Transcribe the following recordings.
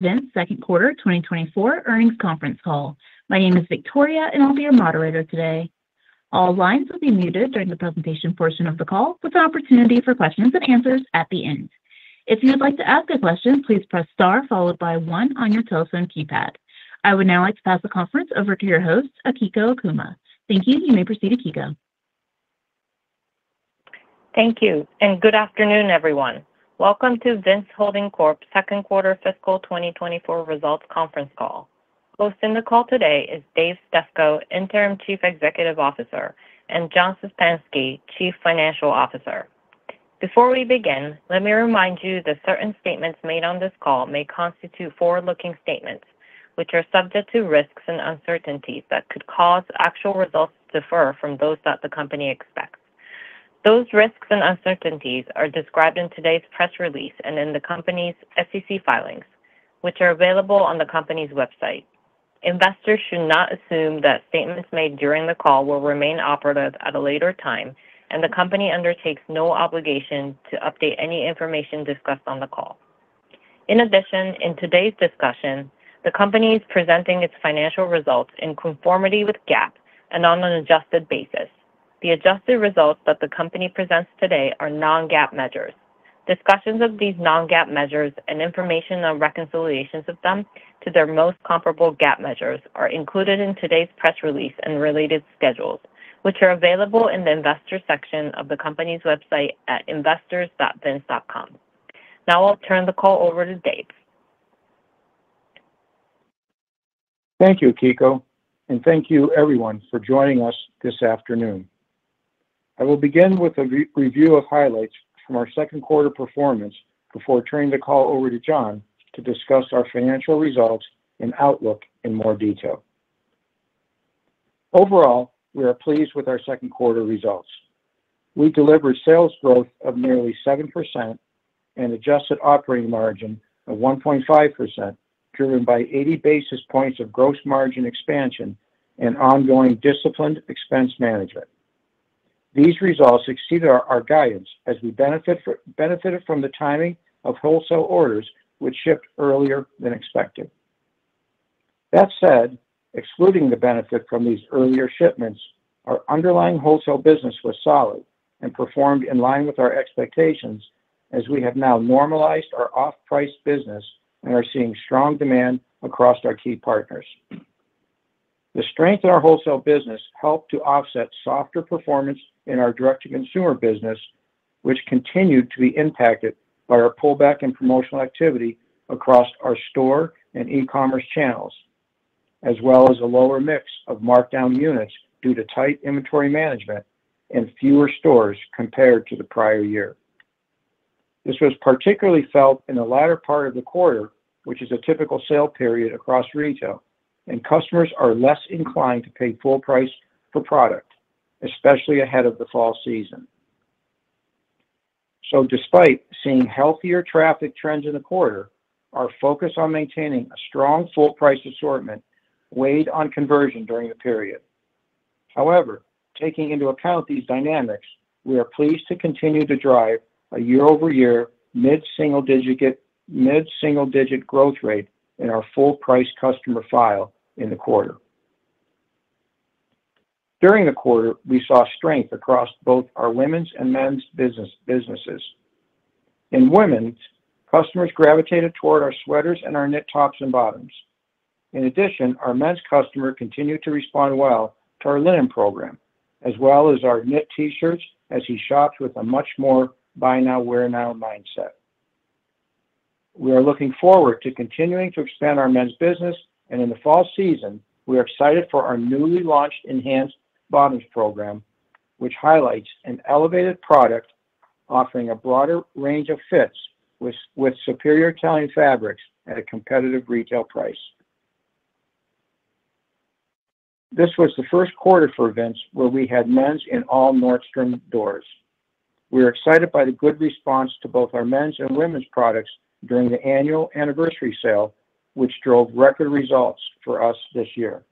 Vince second quarter 2024 earnings conference call. My name is Victoria, and I'll be your moderator today. All lines will be muted during the presentation portion of the call, with an opportunity for questions and answers at the end. If you would like to ask a question, please press star followed by 1 on your telephone keypad. I would now like to pass the conference over to your host, Akiko Okuma. Thank you. You may proceed, Akiko. Thank you, and good afternoon, everyone. Welcome to Vince Holding Corp. Second Quarter Fiscal 2024 Results Conference Call. Hosting the call today is Dave Stefko, Interim Chief Executive Officer, and John Szczepanski, Chief Financial Officer. Before we begin, let me remind you that certain statements made on this call may constitute forward-looking statements, which are subject to risks and uncertainties that could cause actual results to differ from those that the company expects. Those risks and uncertainties are described in today's press release and in the company's SEC filings, which are available on the company's website. Investors should not assume that statements made during the call will remain operative at a later time, and the company undertakes no obligation to update any information discussed on the call. In addition, in today's discussion, the company is presenting its financial results in conformity with GAAP and on an adjusted basis. The adjusted results that the company presents today are non-GAAP measures. Discussions of these non-GAAP measures and information on reconciliations of them to their most comparable GAAP measures are included in today's press release and related schedules, which are available in the Investors section of the company's website at investors.vince.com. Now I'll turn the call over to Dave. Thank you, Akiko, and thank you, everyone, for joining us this afternoon. I will begin with a review of highlights from our second quarter performance before turning the call over to John to discuss our financial results and outlook in more detail. Overall, we are pleased with our second quarter results. We delivered sales growth of nearly 7% and adjusted operating margin of 1.5%, driven by 80 basis points of gross margin expansion and ongoing disciplined expense management. These results exceeded our guidance as we benefited from the timing of wholesale orders, which shipped earlier than expected. That said, excluding the benefit from these earlier shipments, our underlying wholesale business was solid and performed in line with our expectations as we have now normalized our off-price business and are seeing strong demand across our key partners. The strength in our wholesale business helped to offset softer performance in our direct-to-consumer business, which continued to be impacted by our pullback in promotional activity across our store and e-commerce channels, as well as a lower mix of markdown units due to tight inventory management and fewer stores compared to the prior year. This was particularly felt in the latter part of the quarter, which is a typical sale period across retail, and customers are less inclined to pay full price for product, especially ahead of the fall season. So despite seeing healthier traffic trends in the quarter, our focus on maintaining a strong full price assortment weighed on conversion during the period. However, taking into account these dynamics, we are pleased to continue to drive a year-over-year mid-single digit growth rate in our full price customer file in the quarter. During the quarter, we saw strength across both our women's and men's businesses. In women's, customers gravitated toward our sweaters and our knit tops and bottoms. In addition, our men's customer continued to respond well to our linen program, as well as our knit t-shirts as he shops with a much more buy now, wear now mindset. We are looking forward to continuing to expand our men's business, and in the fall season, we are excited for our newly launched enhanced bottoms program, which highlights an elevated product offering a broader range of fits with superior Italian fabrics at a competitive retail price. This was the first quarter for Vince where we had men's in all Nordstrom doors. We are excited by the good response to both our men's and women's products during the annual anniversary sale, which drove record results for us this year.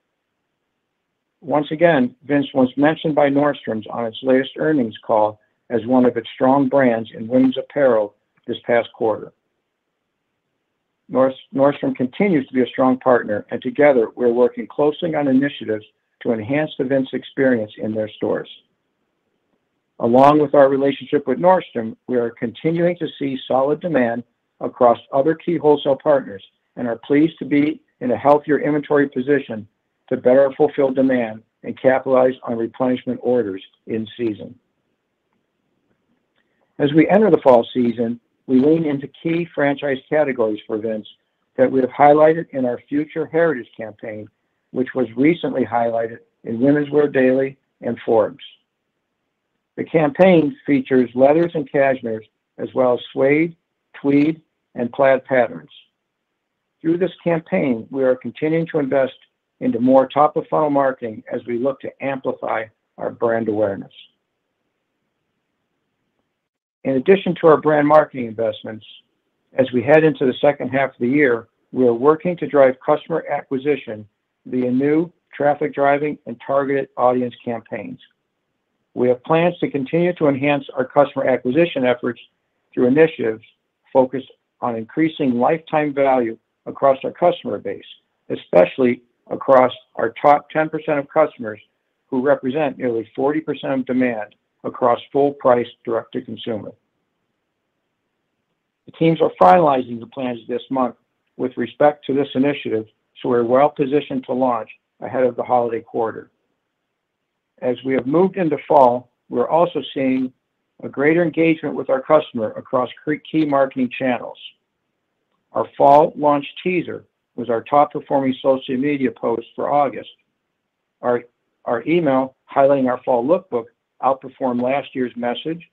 Once again, Vince was mentioned by Nordstrom on its latest earnings call as one of its strong brands in women's apparel this past quarter. Nordstrom continues to be a strong partner, and together we're working closely on initiatives to enhance the Vince experience in their stores. Along with our relationship with Nordstrom, we are continuing to see solid demand across other key wholesale partners and are pleased to be in a healthier inventory position to better fulfill demand and capitalize on replenishment orders in season. As we enter the fall season, we lean into key franchise categories for Vince that we have highlighted in our Future Heritage campaign, which was recently highlighted in Women's Wear Daily and Forbes. The campaign features leathers and cashmeres, as well as suede, tweed, and plaid patterns. Through this campaign, we are continuing to invest into more top-of-funnel marketing as we look to amplify our brand awareness. In addition to our brand marketing investments, as we head into the second half of the year, we are working to drive customer acquisition via new traffic driving and targeted audience campaigns. We have plans to continue to enhance our customer acquisition efforts through initiatives focused on increasing lifetime value across our customer base, especially across our top 10% of customers who represent nearly 40% of demand across full price direct-to-consumer. The teams are finalizing the plans this month with respect to this initiative, so we're well positioned to launch ahead of the holiday quarter. As we have moved into fall, we're also seeing a greater engagement with our customer across key marketing channels. Our fall launch teaser was our top performing social media post for August. Our email highlighting our fall lookbook outperformed last year's message,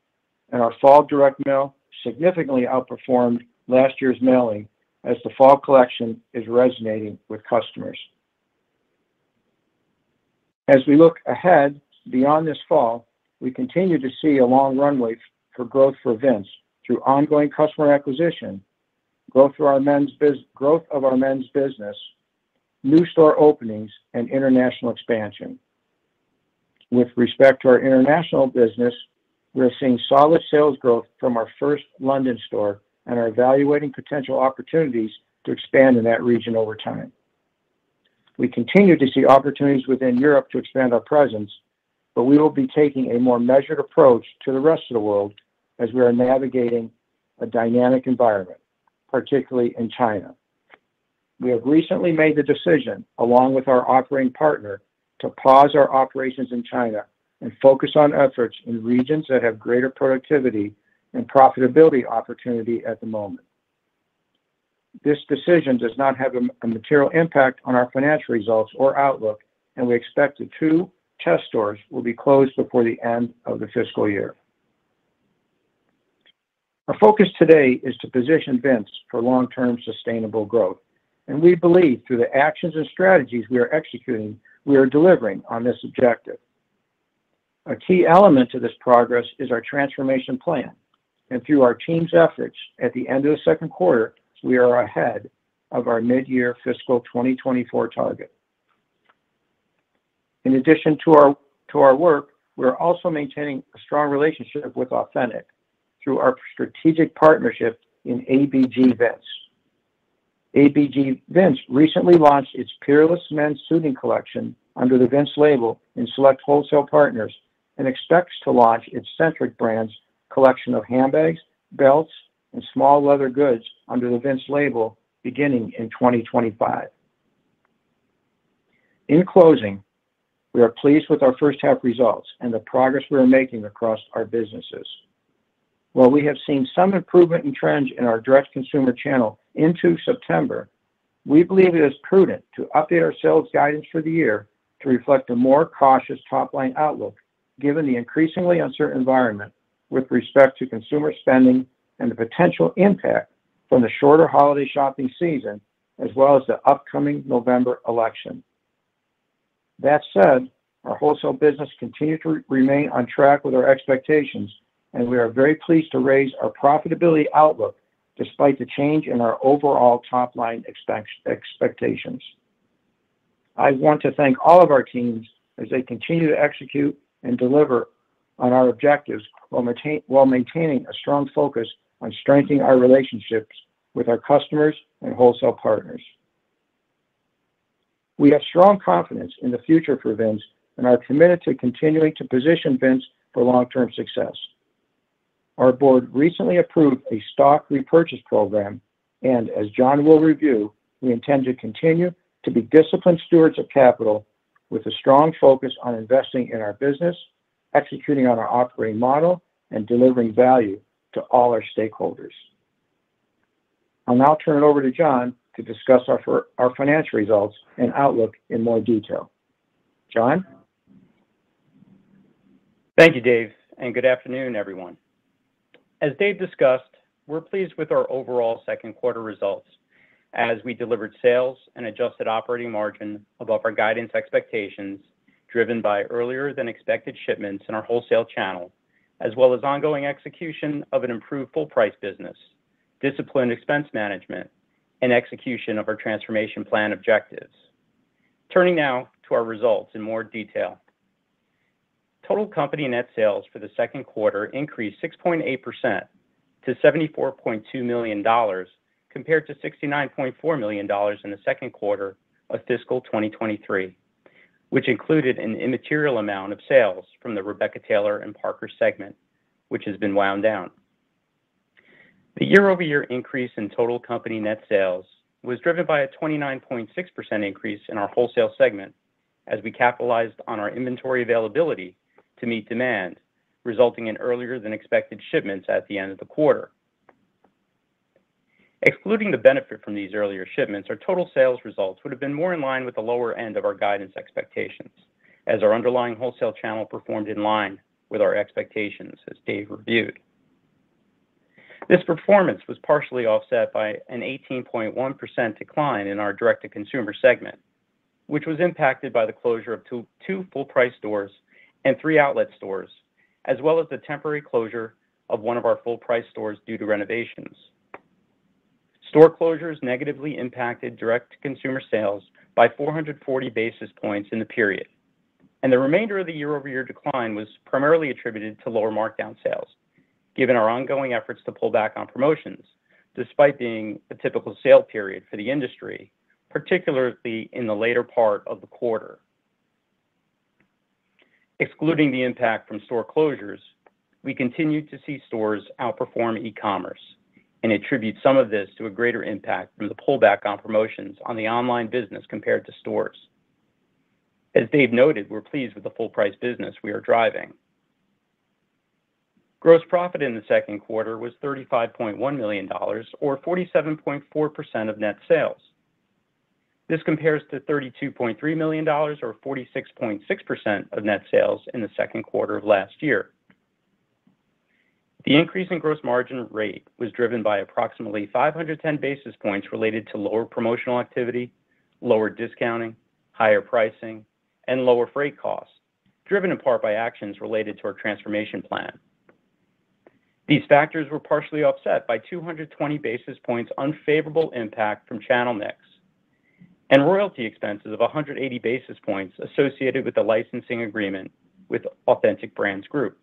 and our fall direct mail significantly outperformed last year's mailing as the fall collection is resonating with customers. As we look ahead beyond this fall, we continue to see a long runway for growth for Vince through ongoing customer acquisition, growth of our men's business, new store openings, and international expansion. With respect to our international business, we are seeing solid sales growth from our first London store and are evaluating potential opportunities to expand in that region over time. We continue to see opportunities within Europe to expand our presence, but we will be taking a more measured approach to the rest of the world as we are navigating a dynamic environment, particularly in China. We have recently made the decision, along with our operating partner, to pause our operations in China and focus on efforts in regions that have greater productivity and profitability opportunity at the moment. This decision does not have a material impact on our financial results or outlook, and we expect the 2 test stores will be closed before the end of the fiscal year. Our focus today is to position Vince for long-term sustainable growth, and we believe through the actions and strategies we are executing, we are delivering on this objective. A key element to this progress is our transformation plan, and through our team's efforts at the end of the second quarter, we are ahead of our mid-year fiscal 2024 target. In addition to our work, we're also maintaining a strong relationship with Authentic through our strategic partnership in ABG Vince. ABG Vince recently launched its Peerless Men's Suiting Collection under the Vince label in select wholesale partners and expects to launch its Centric brand's collection of handbags, belts, and small leather goods under the Vince label beginning in 2025. In closing, we are pleased with our first half results and the progress we are making across our businesses. While we have seen some improvement in trends in our direct consumer channel into September, we believe it is prudent to update our sales guidance for the year to reflect a more cautious top-line outlook, given the increasingly uncertain environment with respect to consumer spending and the potential impact from the shorter holiday shopping season, as well as the upcoming November election. That said, our wholesale business continues to remain on track with our expectations, and we are very pleased to raise our profitability outlook despite the change in our overall top-line expectations. I want to thank all of our teams as they continue to execute and deliver on our objectives while maintaining a strong focus on strengthening our relationships with our customers and wholesale partners. We have strong confidence in the future for Vince and are committed to continuing to position Vince for long-term success. Our board recently approved a stock repurchase program, and as John will review, we intend to continue to be disciplined stewards of capital with a strong focus on investing in our business, executing on our operating model, and delivering value to all our stakeholders. I'll now turn it over to John to discuss our financial results and outlook in more detail. John? Thank you, Dave, and good afternoon, everyone. As Dave discussed, we're pleased with our overall second quarter results as we delivered sales and adjusted operating margin above our guidance expectations, driven by earlier than expected shipments in our wholesale channel, as well as ongoing execution of an improved full price business, disciplined expense management, and execution of our transformation plan objectives. Turning now to our results in more detail. Total company net sales for the second quarter increased 6.8% to $74.2 million compared to $69.4 million in the second quarter of fiscal 2023, which included an immaterial amount of sales from the Rebecca Taylor and Parker segment, which has been wound down. The year-over-year increase in total company net sales was driven by a 29.6% increase in our wholesale segment as we capitalized on our inventory availability to meet demand, resulting in earlier than expected shipments at the end of the quarter. Excluding the benefit from these earlier shipments, our total sales results would have been more in line with the lower end of our guidance expectations, as our underlying wholesale channel performed in line with our expectations, as Dave reviewed. This performance was partially offset by an 18.1% decline in our direct-to-consumer segment, which was impacted by the closure of two full-price stores and 3 outlet stores, as well as the temporary closure of one of our full-price stores due to renovations. Store closures negatively impacted direct-to-consumer sales by 440 basis points in the period, and the remainder of the year-over-year decline was primarily attributed to lower markdown sales, given our ongoing efforts to pull back on promotions, despite being a typical sale period for the industry, particularly in the later part of the quarter. Excluding the impact from store closures, we continued to see stores outperform e-commerce and attribute some of this to a greater impact from the pullback on promotions on the online business compared to stores. As Dave noted, we're pleased with the full price business we are driving. Gross profit in the second quarter was $35.1 million, or 47.4% of net sales. This compares to $32.3 million, or 46.6% of net sales in the second quarter of last year. The increase in gross margin rate was driven by approximately 510 basis points related to lower promotional activity, lower discounting, higher pricing, and lower freight costs, driven in part by actions related to our transformation plan. These factors were partially offset by 220 basis points unfavorable impact from channel mix and royalty expenses of 180 basis points associated with the licensing agreement with Authentic Brands Group.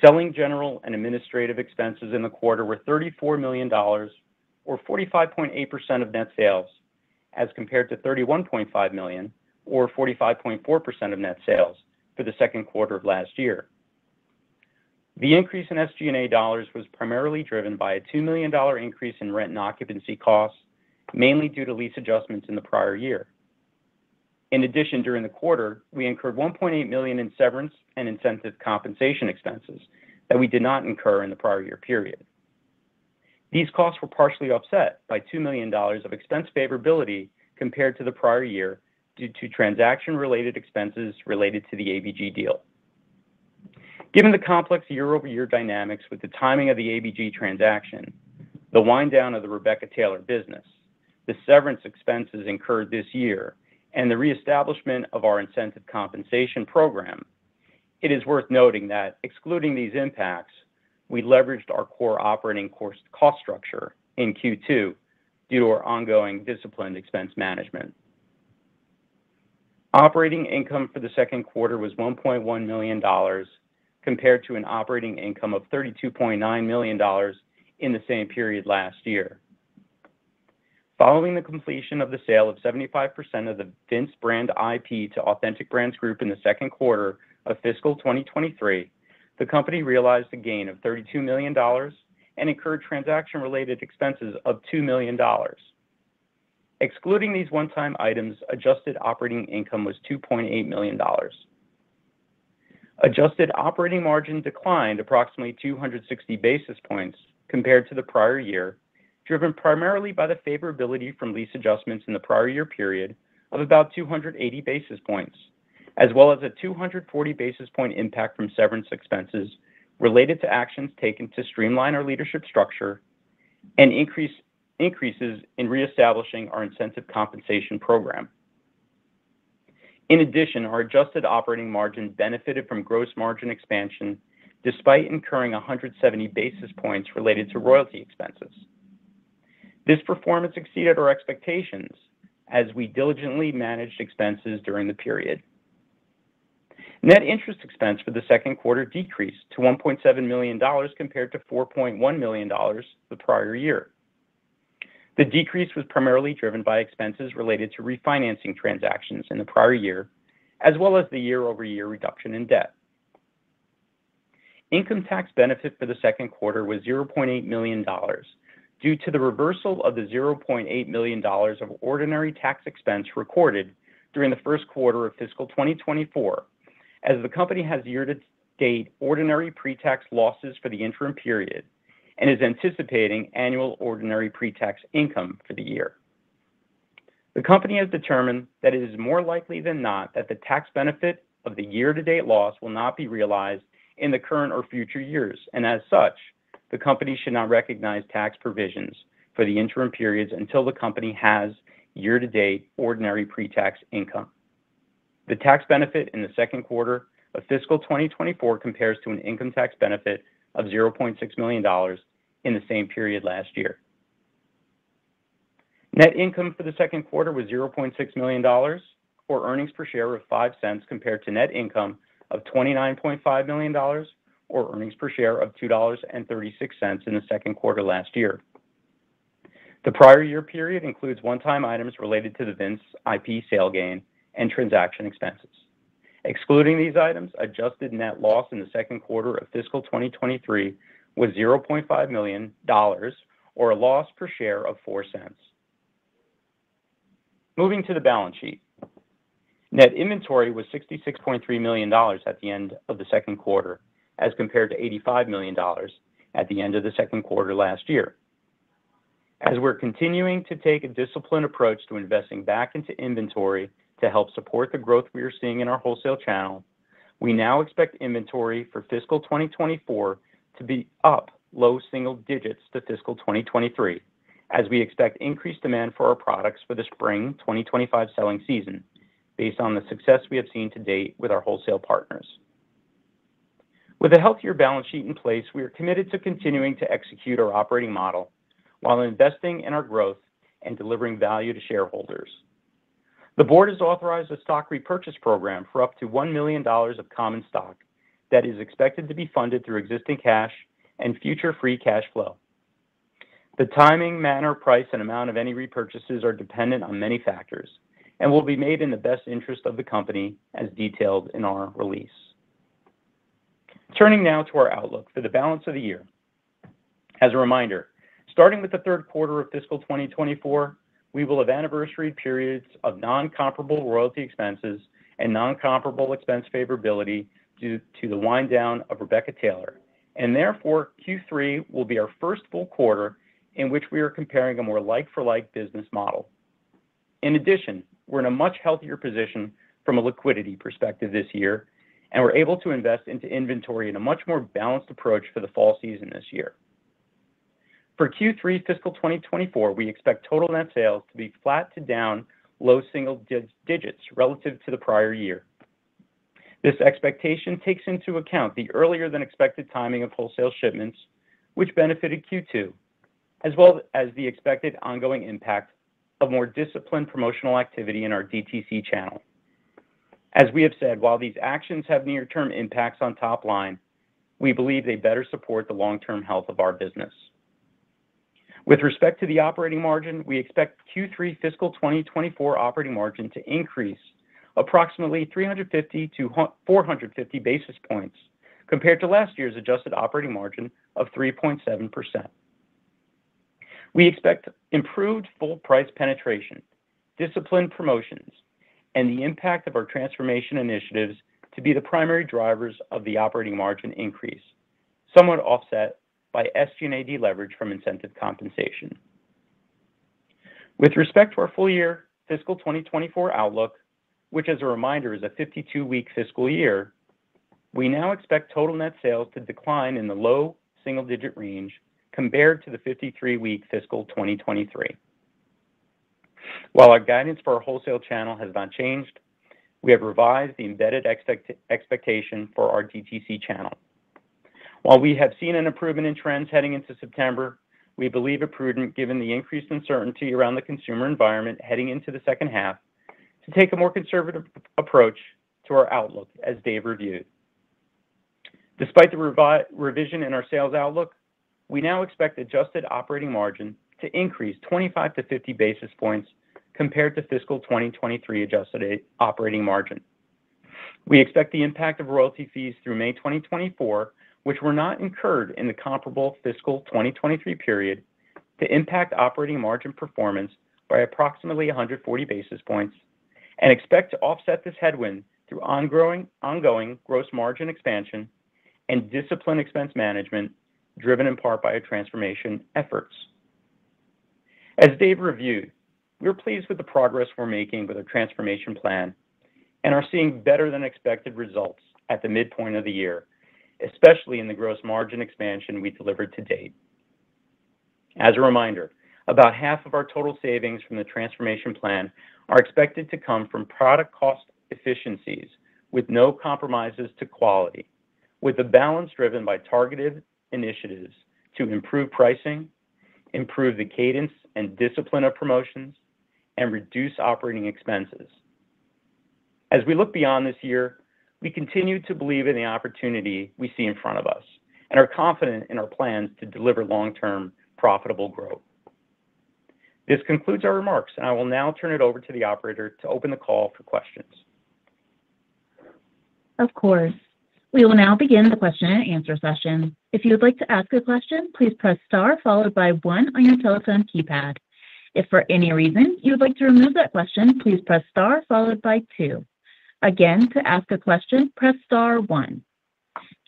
Selling, general, and administrative expenses in the quarter were $34 million, or 45.8% of net sales, as compared to $31.5 million, or 45.4% of net sales for the second quarter of last year. The increase in SG&A dollars was primarily driven by a $2 million increase in rent and occupancy costs, mainly due to lease adjustments in the prior year. In addition, during the quarter, we incurred $1.8 million in severance and incentive compensation expenses that we did not incur in the prior year period. These costs were partially offset by $2 million of expense favorability compared to the prior year due to transaction-related expenses related to the ABG deal. Given the complex year-over-year dynamics with the timing of the ABG transaction, the wind down of the Rebecca Taylor business, the severance expenses incurred this year, and the reestablishment of our incentive compensation program, it is worth noting that excluding these impacts, we leveraged our core operating cost structure in Q2 due to our ongoing disciplined expense management. Operating income for the second quarter was $1.1 million compared to an operating income of $32.9 million in the same period last year. Following the completion of the sale of 75% of the Vince brand IP to Authentic Brands Group in the second quarter of fiscal 2023, the company realized a gain of $32 million and incurred transaction-related expenses of $2 million. Excluding these one-time items, adjusted operating income was $2.8 million. Adjusted operating margin declined approximately 260 basis points compared to the prior year, driven primarily by the favorability from lease adjustments in the prior year period of about 280 basis points, as well as a 240 basis point impact from severance expenses related to actions taken to streamline our leadership structure and increases in reestablishing our incentive compensation program. In addition, our adjusted operating margin benefited from gross margin expansion despite incurring 170 basis points related to royalty expenses. This performance exceeded our expectations as we diligently managed expenses during the period. Net interest expense for the second quarter decreased to $1.7 million compared to $4.1 million the prior year. The decrease was primarily driven by expenses related to refinancing transactions in the prior year, as well as the year-over-year reduction in debt. Income tax benefit for the second quarter was $0.8 million due to the reversal of the $0.8 million of ordinary tax expense recorded during the first quarter of fiscal 2024, as the company has year-to-date ordinary pre-tax losses for the interim period and is anticipating annual ordinary pre-tax income for the year. The company has determined that it is more likely than not that the tax benefit of the year-to-date loss will not be realized in the current or future years, and as such, the company should not recognize tax provisions for the interim periods until the company has year-to-date ordinary pre-tax income. The tax benefit in the second quarter of fiscal 2024 compares to an income tax benefit of $0.6 million in the same period last year. Net income for the second quarter was $0.6 million, or earnings per share of 5 cents, compared to net income of $29.5 million, or earnings per share of $2.36 in the second quarter last year. The prior year period includes one-time items related to the Vince IP sale gain and transaction expenses. Excluding these items, adjusted net loss in the second quarter of fiscal 2023 was $0.5 million, or a loss per share of 4 cents. Moving to the balance sheet. Net inventory was $66.3 million at the end of the second quarter, as compared to $85 million at the end of the second quarter last year. As we're continuing to take a disciplined approach to investing back into inventory to help support the growth we are seeing in our wholesale channel, we now expect inventory for fiscal 2024 to be up low single digits to fiscal 2023, as we expect increased demand for our products for the spring 2025 selling season, based on the success we have seen to date with our wholesale partners. With a healthier balance sheet in place, we are committed to continuing to execute our operating model while investing in our growth and delivering value to shareholders. The board has authorized a stock repurchase program for up to $1 million of common stock that is expected to be funded through existing cash and future free cash flow. The timing, manner, price, and amount of any repurchases are dependent on many factors and will be made in the best interest of the company as detailed in our release. Turning now to our outlook for the balance of the year. As a reminder, starting with the third quarter of fiscal 2024, we will have anniversary periods of non-comparable royalty expenses and non-comparable expense favorability due to the wind down of Rebecca Taylor, and therefore Q3 will be our first full quarter in which we are comparing a more like-for-like business model. In addition, we're in a much healthier position from a liquidity perspective this year, and we're able to invest into inventory in a much more balanced approach for the fall season this year. For Q3 fiscal 2024, we expect total net sales to be flat to down low single digits relative to the prior year. This expectation takes into account the earlier than expected timing of wholesale shipments, which benefited Q2, as well as the expected ongoing impact of more disciplined promotional activity in our DTC channel. As we have said, while these actions have near-term impacts on top line, we believe they better support the long-term health of our business. With respect to the operating margin, we expect Q3 fiscal 2024 operating margin to increase approximately 350 to 450 basis points compared to last year's adjusted operating margin of 3.7%. We expect improved full price penetration, disciplined promotions, and the impact of our transformation initiatives to be the primary drivers of the operating margin increase, somewhat offset by SG&A deleverage from incentive compensation. With respect to our full year fiscal 2024 outlook, which as a reminder is a 52-week fiscal year, we now expect total net sales to decline in the low single-digit range compared to the 53-week fiscal 2023. While our guidance for our wholesale channel has not changed, we have revised the embedded expectation for our DTC channel. While we have seen an improvement in trends heading into September, we believe it prudent, given the increased uncertainty around the consumer environment heading into the second half, to take a more conservative approach to our outlook, as Dave reviewed. Despite the revision in our sales outlook, we now expect adjusted operating margin to increase 25 to 50 basis points compared to fiscal 2023 adjusted operating margin. We expect the impact of royalty fees through May 2024, which were not incurred in the comparable fiscal 2023 period, to impact operating margin performance by approximately 140 basis points, and expect to offset this headwind through ongoing gross margin expansion and disciplined expense management, driven in part by our transformation efforts. As Dave reviewed, we're pleased with the progress we're making with our transformation plan and are seeing better than expected results at the midpoint of the year, especially in the gross margin expansion we delivered to date. As a reminder, about half of our total savings from the transformation plan are expected to come from product cost efficiencies with no compromises to quality, with the balance driven by targeted initiatives to improve pricing, improve the cadence and discipline of promotions, and reduce operating expenses. As we look beyond this year, we continue to believe in the opportunity we see in front of us and are confident in our plans to deliver long-term profitable growth. This concludes our remarks, and I will now turn it over to the operator to open the call for questions. Of course. We will now begin the question and answer session. If you would like to ask a question, please press star followed by 1 on your telephone keypad. If for any reason you would like to remove that question, please press star followed by 2. Again, to ask a question, press star 1.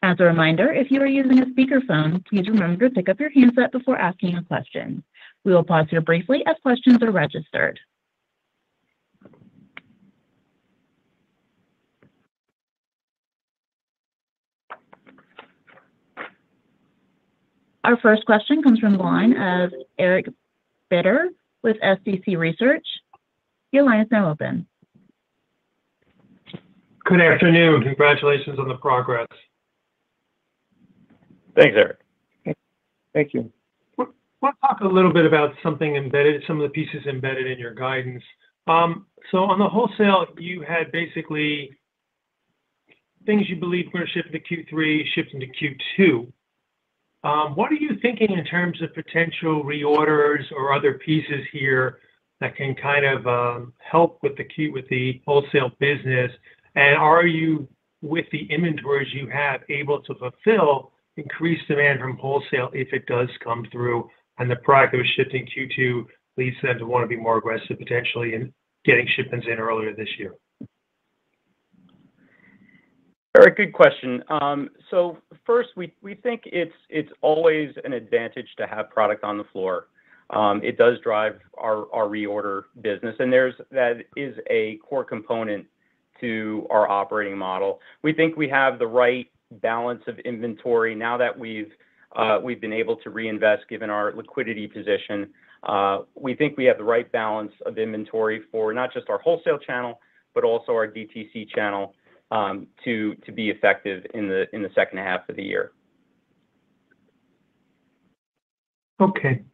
As a reminder, if you are using a speakerphone, please remember to pick up your handset before asking a question. We will pause here briefly as questions are registered. Our first question comes from the line of Eric Beder with SCC Research. Your line is now open. Good afternoon. Congratulations on the progress. Thanks, Eric. Thank you. Let's talk a little bit about something embedded, some of the pieces embedded in your guidance. So on the wholesale, you had basically things you believe were going to ship into Q3, shipped into Q2. What are you thinking in terms of potential reorders or other pieces here that can kind of help with the wholesale business? And are you, with the inventories you have, able to fulfill increased demand from wholesale if it does come through, and the product that was shipped in Q2 leads them to want to be more aggressive potentially in getting shipments in earlier this year? Eric, good question. So first, we think it's always an advantage to have product on the floor. It does drive our reorder business, and that is a core component to our operating model. We think we have the right balance of inventory now that we've been able to reinvest given our liquidity position. We think we have the right balance of inventory for not just our wholesale channel, but also our DTC channel to be effective in the second half of the year. Okay.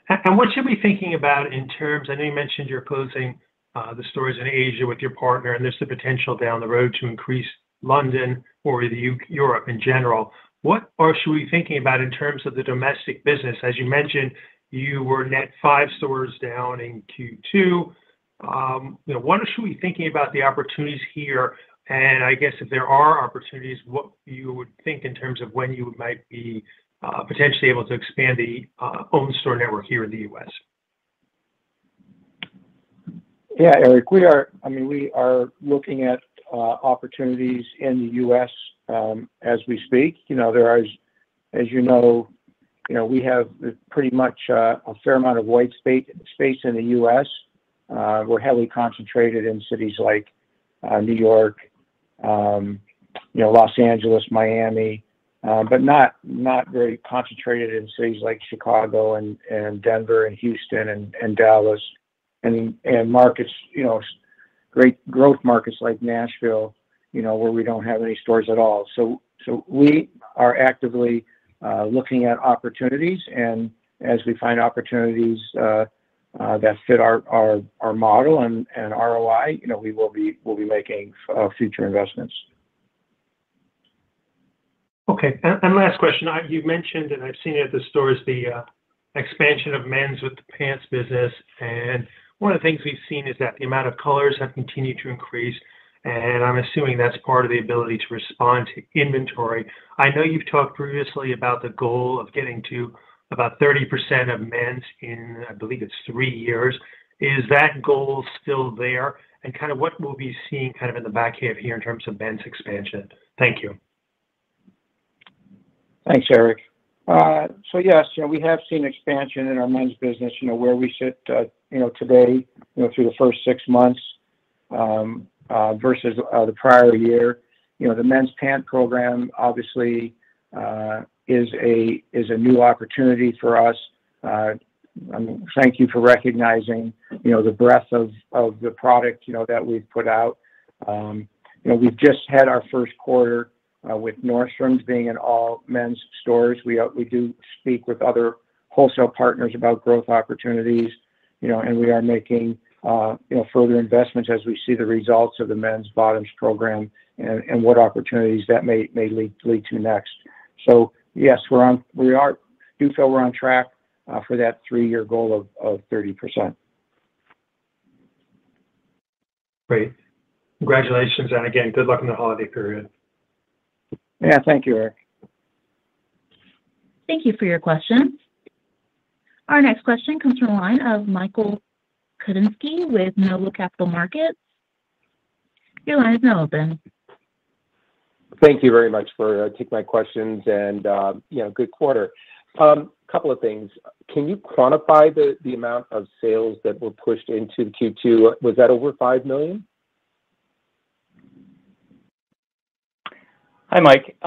And what should we be thinking about in terms, I know you mentioned you're closing the stores in Asia with your partner, and there's the potential down the road to increase London or Europe in general. What should we be thinking about in terms of the domestic business? As you mentioned, You were net 5 stores down in Q2. What should we be thinking about the opportunities here? And I guess if there are opportunities, what you would think in terms of when you might be potentially able to expand the own store network here in the U.S. Yeah, Eric, we are looking at opportunities in the U.S. As we speak. There is, as we have pretty much a fair amount of white space in the U.S. We're heavily concentrated in cities like New York, Los Angeles, Miami, but not very concentrated in cities like Chicago and Denver and Houston and Dallas and markets, great growth markets like Nashville, where we don't have any stores at all. So we are actively looking at opportunities, and as we find opportunities that fit our model and ROI, we'll be making future investments. Okay, and last question. You've mentioned, and I've seen it at the stores, the expansion of men's with the pants business, and one of the things we've seen is that the amount of colors have continued to increase, and I'm assuming that's part of the ability to respond to inventory. I know you've talked previously about the goal of getting to about 30% of men's in, I believe it's 3 years. Is that goal still there? And kind of what we'll be seeing kind of in the back half here in terms of men's expansion? Thank you. Thanks, Eric. So yes, we have seen expansion in our men's business, where we sit, today, through the first 6 months versus the prior year. The men's pant program obviously is a new opportunity for us. Thank you for recognizing, the breadth of the product, that we've put out. We've just had our first quarter with Nordstrom's being in all men's stores. We do speak with other wholesale partners about growth opportunities, and we are making further investments as we see the results of the men's bottoms program and what opportunities that may lead to next. So yes, we do feel we're on track for that 3-year goal of 30%. Great. Congratulations, and again, good luck in the holiday period. Yeah, thank you, Eric. Thank you for your question. Our next question comes from the line of Michael Kudinsky with Noble Capital Markets. Your line is now open. Thank you very much for taking my questions, and good quarter. Couple of things. Can you quantify the amount of sales that were pushed into the Q2? Was that over $5 million? Hi, Mike.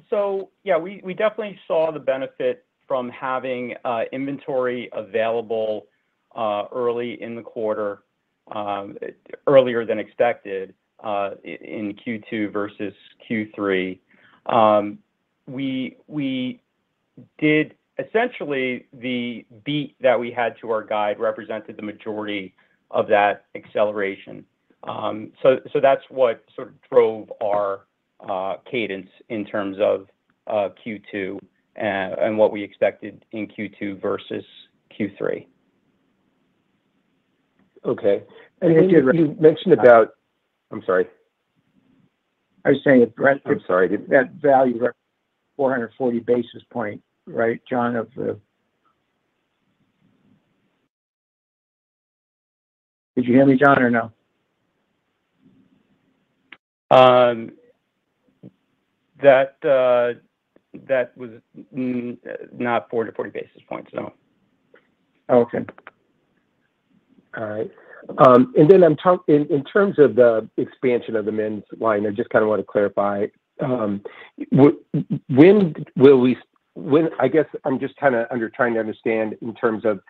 So yeah, we definitely saw the benefit from having inventory available early in the quarter, earlier than expected in Q2 versus Q3. We did essentially the beat that we had to our guide represented the majority of that acceleration. So that's what sort of drove our cadence in terms of Q2 and what we expected in Q2 versus Q3. Okay. And then you mentioned about, I'm sorry. I was saying I'm sorry. That value, 440 basis point, right, John, of the... Did you hear me, John, or no? That was not 440 basis points, no. Okay. All right. And then in terms of the expansion of the men's line, I just kind of want to clarify, when I guess I'm just kind of trying to understand in terms of,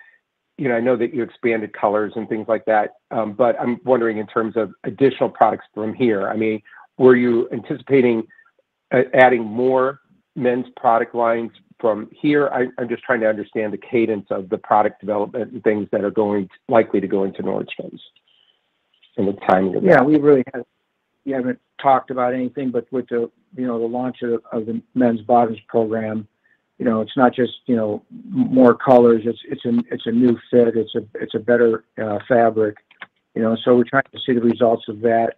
I know that you expanded colors and things like that, but I'm wondering in terms of additional products from here. I mean, were you anticipating adding more men's product lines from here? I'm just trying to understand the cadence of the product development and things that are likely to go into Nordstrom's and the timing of that. Yeah, we haven't talked about anything, but with the the launch of the men's bottoms program, it's not just, more colors. It's a new fit. It's a better fabric, so we're trying to see the results of that.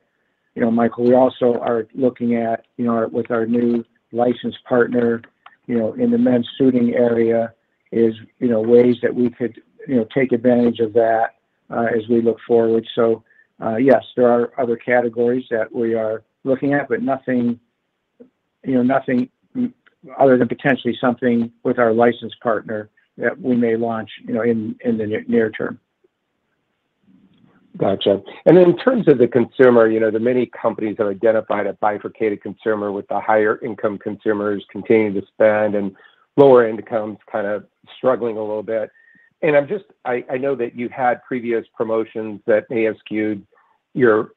Michael, we also are looking at, with our new licensed partner, in the men's suiting area is, ways that we could, take advantage of that as we look forward. So, yes, there are other categories that we are looking at, but nothing other than potentially something with our licensed partner that we may launch, in the near term. Gotcha. And then in terms of the consumer, the many companies have identified a bifurcated consumer with the higher income consumers continuing to spend and lower incomes kind of struggling a little bit. And I know that you had previous promotions that may have skewed your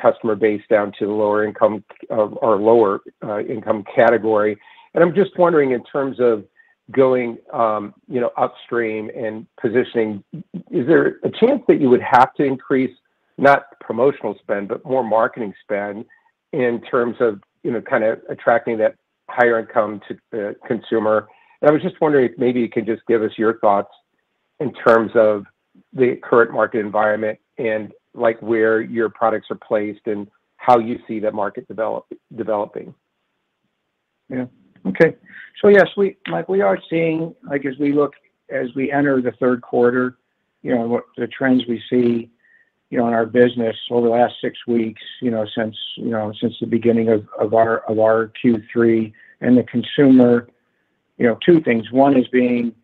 customer base down to the lower income or lower income category. And I'm just wondering, in terms of going, upstream and positioning, is there a chance that you would have to increase not promotional spend, but more marketing spend in terms of, kind of attracting that higher income to consumer? And I was just wondering if maybe you could just give us your thoughts in terms of the current market environment and like where your products are placed and how you see that market developing. Yeah. Okay. So yes, we are seeing, like, as we enter the third quarter, what the trends we see, in our business over the last 6 weeks, since the beginning of our Q3, and the consumer, two things. One is being,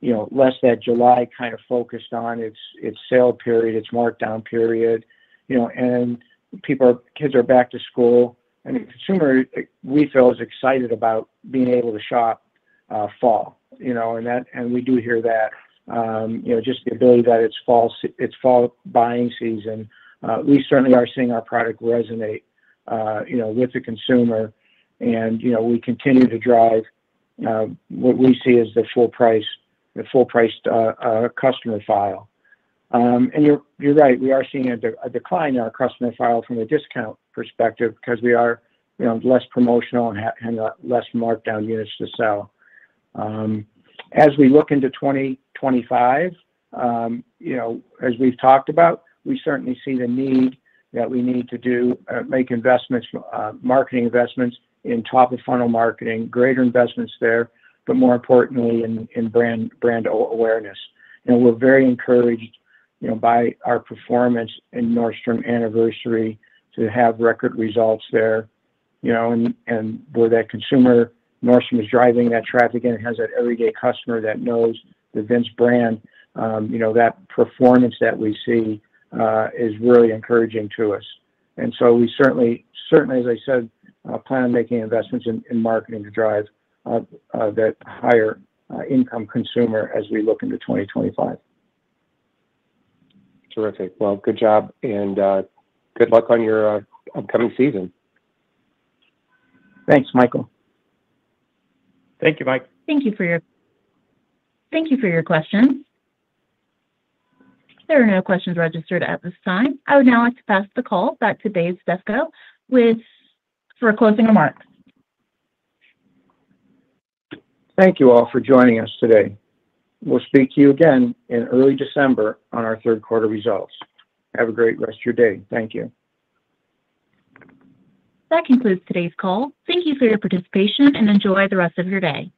less that July kind of focused on its sale period, its markdown period, and kids are back to school. And the consumer, we feel, is excited about being able to shop fall, and we do hear that, just the ability that it's fall buying season. We certainly are seeing our product resonate, with the consumer, and we continue to drive what we see as the full priced customer file. And you're right. We are seeing a decline in our customer file from a discount perspective because we are, less promotional and less markdown units to sell. As we look into 2025, as we've talked about, we certainly see the need that we need to do, make investments, marketing investments in top of funnel marketing, greater investments there, but more importantly in brand awareness. We're very encouraged, by our performance in Nordstrom Anniversary to have record results there, and where that consumer, Nordstrom is driving that traffic and has that everyday customer that knows the Vince brand. That performance that we see is really encouraging to us. And so we certainly, as I said, plan on making investments in marketing to drive that higher income consumer as we look into 2025. Terrific. Well, good job, and good luck on your upcoming season. Thanks, Michael. Thank you, Mike. Thank you for your questions. There are no questions registered at this time. I would now like to pass the call back to Dave Stefko for closing remarks. Thank you all for joining us today. We'll speak to you again in early December on our third quarter results. Have a great rest of your day. Thank you. That concludes today's call. Thank you for your participation and enjoy the rest of your day.